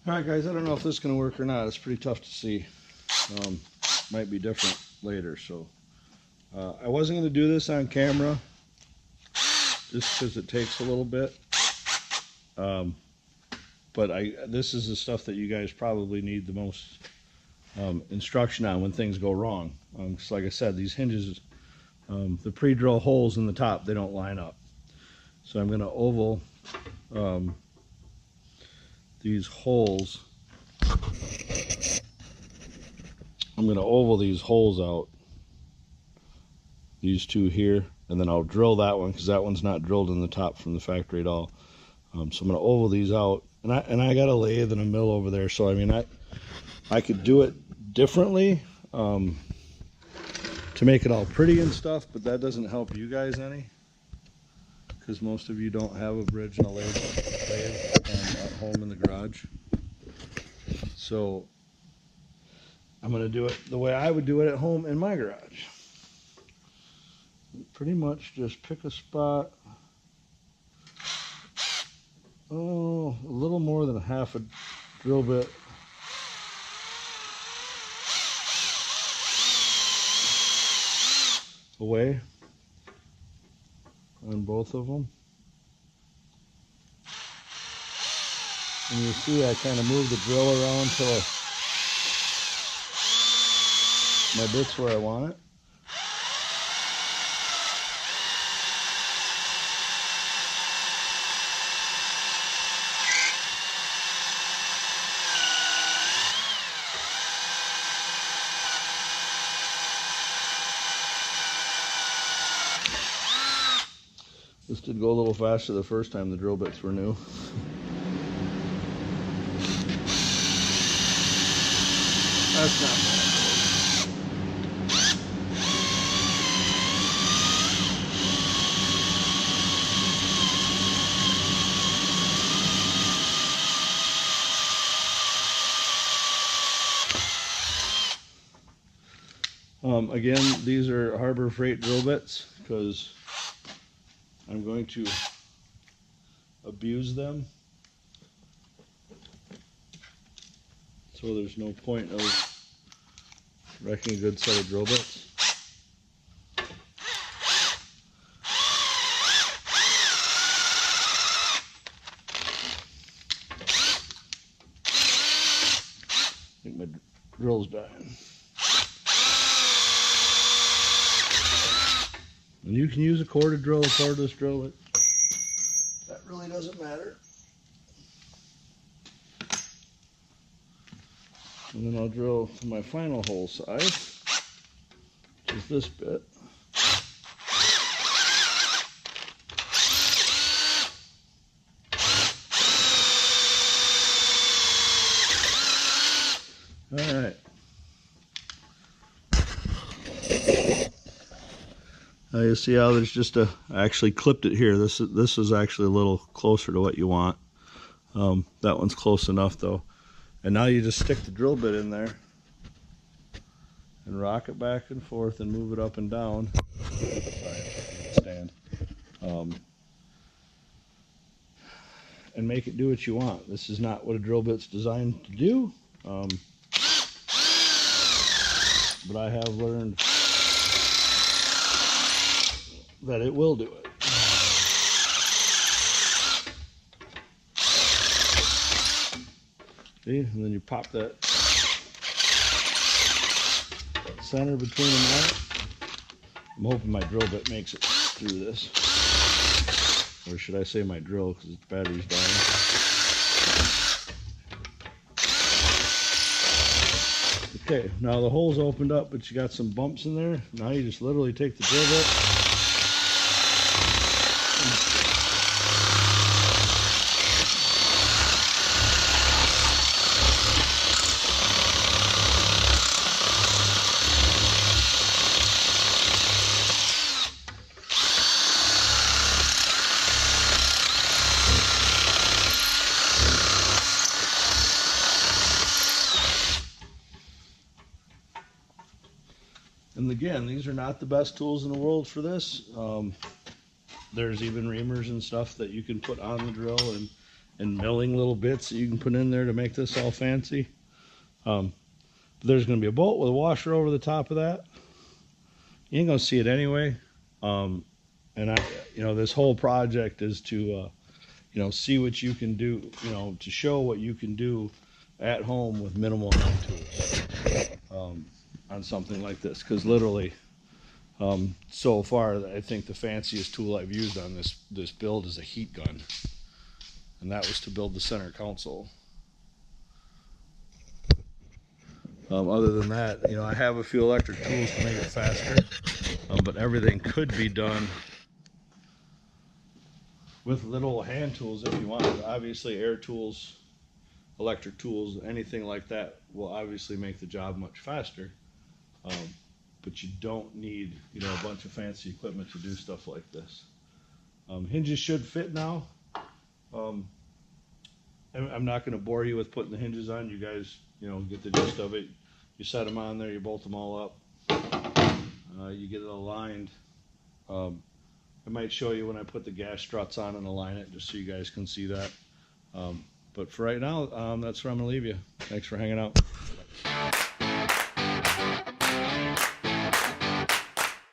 Alright guys, I don't know if this is going to work or not. It's pretty tough to see. Might be different later. So I wasn't going to do this on camera just because it takes a little bit. But this is the stuff that you guys probably need the most instruction on when things go wrong. Because like I said, these hinges, the pre-drill holes in the top, they don't line up. So I'm going to oval these holes. I'm going to oval these holes out, these two here, and then I'll drill that one because that one's not drilled in the top from the factory at all. So I'm going to oval these out, and I got a lathe and a mill over there, so I mean I could do it differently to make it all pretty and stuff, but that doesn't help you guys any because most of you don't have a bridge and a lathe at home in the garage. So I'm going to do it the way I would do it at home in my garage. Pretty much just pick a spot, a little more than half a drill bit away on both of them. And you see I kind of move the drill around till my bit's where I want it. This did go a little faster the first time the drill bits were new. That's not bad. Again, these are Harbor Freight drill bits because I'm going to abuse them. So there's no point of wrecking a good set of drill bits. I think my drill's dying. And you can use a corded drill, a cordless drill. That really doesn't matter. And then I'll drill to my final hole size, which is this bit. All right. Now you see how there's just I actually clipped it here. This is actually a little closer to what you want. That one's close enough though. And now you just stick the drill bit in there and rock it back and forth and move it up and down. Stand. And make it do what you want. This is not what a drill bit's designed to do. But I have learned that it will do it. See? And then you pop that center between them out. I'm hoping my drill bit makes it through this. Or should I say my drill, because its battery's dying. Okay, now the hole's opened up, but you got some bumps in there. Now you just literally take the drill bit and again, these are not the best tools in the world for this. There's even reamers and stuff that you can put on the drill and milling little bits that you can put in there to make this all fancy. There's going to be a bolt with a washer over the top of that. You ain't going to see it anyway. And this whole project is to, see what you can do, to show what you can do at home with minimal hand tools on something like this. Because literally, so far, I think the fanciest tool I've used on this build is a heat gun. And that was to build the center console. Other than that, I have a few electric tools to make it faster, but everything could be done with little hand tools if you wanted. Obviously, air tools, electric tools, anything like that will obviously make the job much faster, but you don't need a bunch of fancy equipment to do stuff like this. Hinges should fit now. I'm not going to bore you with putting the hinges on. You guys, get the gist of it. You set them on there, you bolt them all up, you get it aligned. I might show you when I put the gas struts on and align it, just so you guys can see that. But for right now, that's where I'm going to leave you. Thanks for hanging out. Bye.